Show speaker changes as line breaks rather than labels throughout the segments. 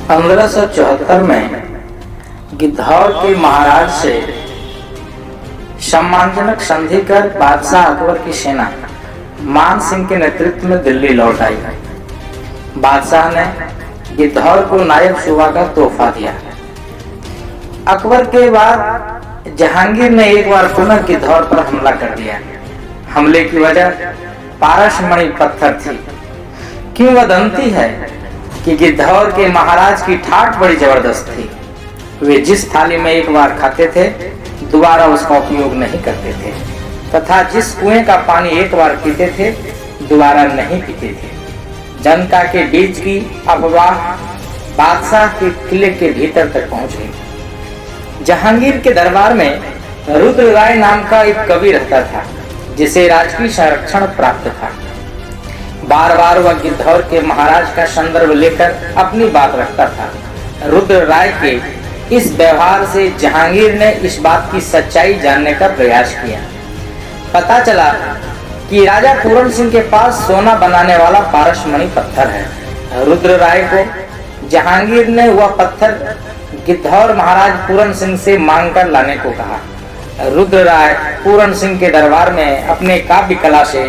1574 में गिद्धौर के महाराज से सम्मानजनक संधि कर बादशाह अकबर की सेना मान सिंह के नेतृत्व में दिल्ली लौट आई। बादशाह ने गिद्धौर को नायब सूबा का तोहफा दिया। अकबर के बाद जहांगीर ने एक बार पुनः गिद्धौर पर हमला कर दिया। हमले की वजह पारसमणि पत्थर थी। किंवदंती है कि गिद्धौर के महाराज की ठाठ बड़ी जबरदस्त थी। वे जिस थाली में एक बार खाते थे दोबारा उसका उपयोग नहीं करते थे तथा जिस कुएं का पानी एक बार पीते थे दोबारा नहीं पीते थे। जनता के बीच की अफवाह बादशाह के किले के भीतर तक पहुंच गई। जहांगीर के दरबार में रुद्र राय नाम का एक कवि रहता था जिसे राजकीय संरक्षण प्राप्त था। बार बार वह गिद्धौर के महाराज का संदर्भ लेकर अपनी बात रखता था। रुद्र राय के इस व्यवहार से जहांगीर ने इस बात की सच्चाई जानने का प्रयास किया। पता चला कि राजा पूरन सिंह के पास सोना बनाने वाला पारसमणि पत्थर है। रुद्र राय को जहांगीर ने वह पत्थर गिद्धौर महाराज पूरन सिंह से मांग कर लाने को कहा। रुद्र राय पूरन सिंह के दरबार में अपने काव्य कला से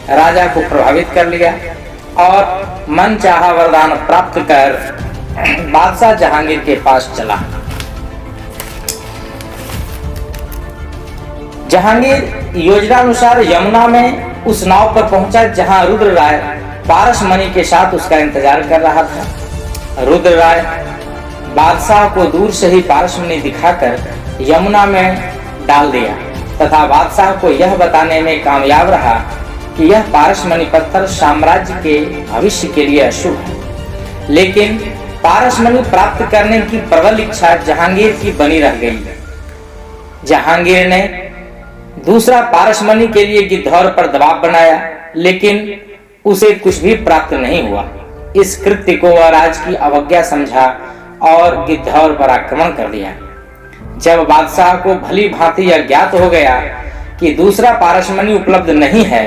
राजा को प्रभावित कर लिया और मनचाहा वरदान प्राप्त कर बादशाह जहांगीर के पास चला। जहांगीर योजनानुसार यमुना में उस नाव पर पहुंचा जहां रुद्र राय पारसमणि के साथ उसका इंतजार कर रहा था। रुद्र राय बादशाह को दूर से ही पारसमणि दिखाकर यमुना में डाल दिया तथा बादशाह को यह बताने में कामयाब रहा कि यह पारसमणि पत्थर साम्राज्य के भविष्य के लिए अशुभ है। लेकिन पारसमणि प्राप्त करने की प्रबल इच्छा जहांगीर की बनी रह गई। जहांगीर ने दूसरा पारसमणि के लिए गिद्धौर पर दबाव बनाया लेकिन उसे कुछ भी प्राप्त नहीं हुआ। इस कृत्य को वह राज की अवज्ञा समझा और गिद्धौर पर आक्रमण कर दिया। जब बादशाह को भली भांति यह ज्ञात हो गया कि दूसरा पारसमणि उपलब्ध नहीं है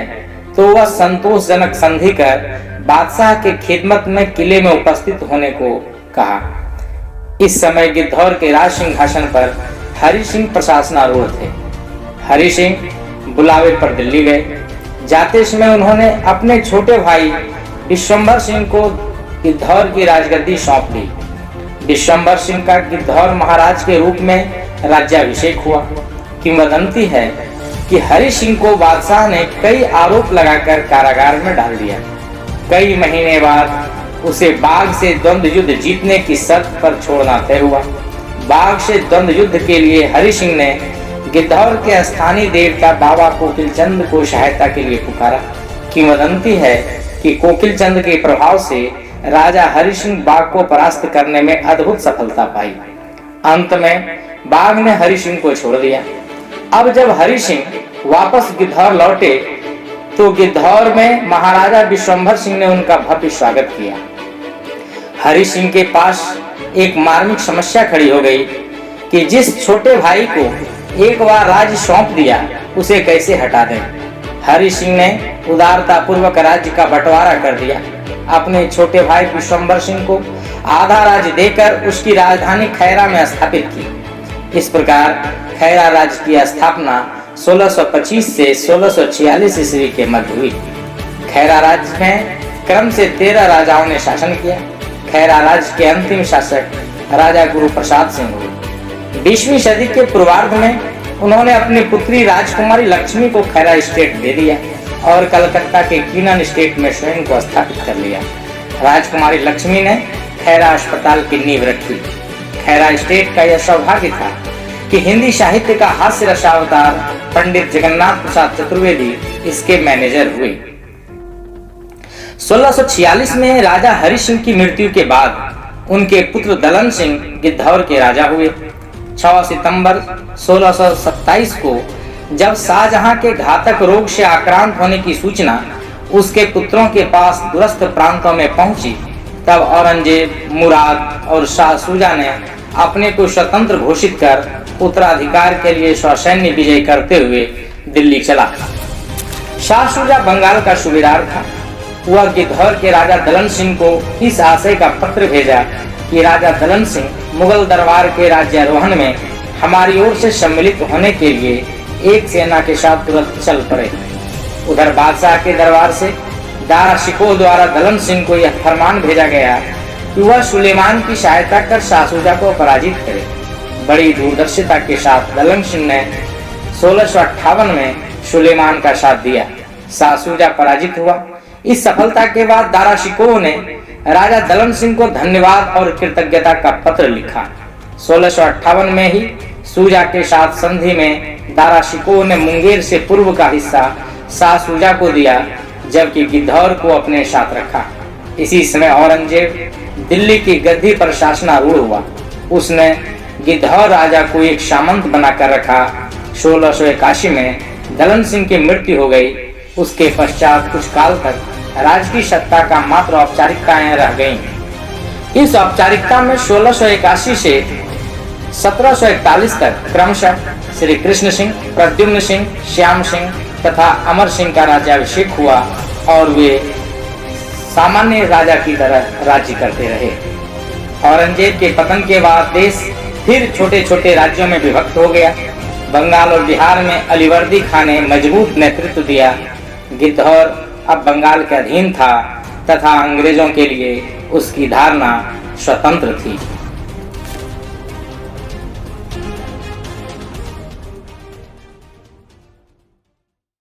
तो वह संतोषजनक संधि कर बादशाह के खिदमत में किले में उपस्थित होने को कहा। इस समय गिद्धौर के राज सिंहासन पर हरि सिंह प्रशासनारूढ़ थे। हरि सिंह बुलावे पर दिल्ली गए। जाते समय उन्होंने अपने छोटे भाई विश्वंभर सिंह को गिद्धौर की राजगद्दी सौंप दी। विश्वंभर सिंह का गिद्धौर महाराज के रूप में राज्याभिषेक हुआ। किंवदंती है कि हरि सिंह को बादशाह ने कई आरोप लगाकर कारागार में डाल दिया। कई महीने बाद उसे बाघ से द्वंद्व युद्ध जीतने की शर्त पर छोड़ना तय हुआ। बाघ से द्वंद्व युद्ध के लिए हरि सिंह ने गिद्धौर के स्थानीय देवता बाबा कोकिलचंद को सहायता के लिए पुकारा। किंवदंती है कि कोकिलचंद के प्रभाव से राजा हरि सिंह बाघ को परास्त करने में अद्भुत सफलता पाई। अंत में बाघ ने हरि सिंह को छोड़ दिया। अब जब हरि सिंह वापस गिद्धौर लौटे तो गिद्धौर में महाराजा विश्वंभर सिंह ने उनका भव्य स्वागत किया। हरि सिंह के पास एक मार्मिक समस्या खड़ी हो गई कि जिस छोटे भाई को एक बार राज्य सौंप दिया उसे कैसे हटा दें। हरि सिंह ने उदारता पूर्वक राज्य का बंटवारा कर दिया। अपने छोटे भाई विश्वंभर सिंह को आधा राज्य देकर उसकी राजधानी खैरा में स्थापित की। इस प्रकार खैरा राज्य की स्थापना 1625 से 1646 ईस्वी के मध्य हुई। खैरा राज्य में क्रम से 13 राजाओं ने शासन किया। खैरा राज्य के अंतिम शासक राजा गुरु प्रसाद सिंह हुए। 20वीं सदी के पूर्वार्ध में उन्होंने अपनी पुत्री राजकुमारी लक्ष्मी को खैरा स्टेट दे दिया और कलकत्ता के कीनन स्टेट में स्वयं को स्थापित कर लिया। राजकुमारी लक्ष्मी ने खैरा अस्पताल की नींव रखी। खैरा स्टेट का यह सौभाग्य था कि हिंदी साहित्य का हास्य रसावतार पंडित जगन्नाथ प्रसाद चतुर्वेदी इसके मैनेजर हुए। 1646 में राजा हरि सिंह की मृत्यु के बाद उनके पुत्र दलन सिंह गिद्धौर के राजा हुए। 6 सितंबर 1627 को जब शाहजहां के घातक रोग से आक्रांत होने की सूचना उसके पुत्रों के पास दूरस्थ प्रांतों में पहुंची तब औरंगजेब, मुराद और शाह शुजा ने अपने को स्वतंत्र घोषित कर उत्तराधिकार के लिए ससैन्य विजय करते हुए दिल्ली चला। शाह शुजा बंगाल का सूबेदार था। वह गिद्धौर के राजा दलन सिंह को इस आशय का पत्र भेजा कि राजा दलन सिंह मुगल दरबार के राज्यारोहण में हमारी ओर से सम्मिलित होने के लिए एक सेना के साथ तुरंत चल पड़े। उधर बादशाह के दरबार से दारा शिकोह द्वारा दलन सिंह को यह फरमान भेजा गया कि वह सुलेमान की सहायता कर शाह शुजा को पराजित करे। बड़ी दूरदर्शिता के साथ दलन सिंह ने 1658 में सुलेमान का साथ दिया। शाह शुजा पराजित हुआ। इस सफलता के बाद दारा शिकोह ने राजा दलन सिंह को धन्यवाद और कृतज्ञता का पत्र लिखा। 1658 में ही शुजा के साथ संधि में दारा शिकोह ने मुंगेर से पूर्व का हिस्सा शाह शुजा को दिया, जबकि गिद्धौर को अपने साथ रखा। इसी समय औरंगजेब दिल्ली की गद्दी पर शासनारूढ़ हुआ। उसने गिद्धौर राजा को एक सामंत बनाकर रखा। 1681 में दलन सिंह की मृत्यु हो गई। उसके पश्चात कुछ काल तक राज्य की सत्ता का मात्र औपचारिकताएं रह गईं। इस औपचारिकता में 1681 से 1741 तक क्रमशः श्री कृष्ण सिंह, प्रद्युम्न सिंह, श्याम सिंह तथा अमर सिंह का राज्याभिषेक हुआ और वे सामान्य राजा की तरह राज्य करते रहे। औरंगजेब के पतन के बाद देश फिर छोटे छोटे राज्यों में विभक्त हो गया। बंगाल और बिहार में अलीवर्दी खान ने मजबूत नेतृत्व दिया। गिद्धौर अब बंगाल के अधीन था तथा अंग्रेजों के लिए उसकी धारणा स्वतंत्र थी।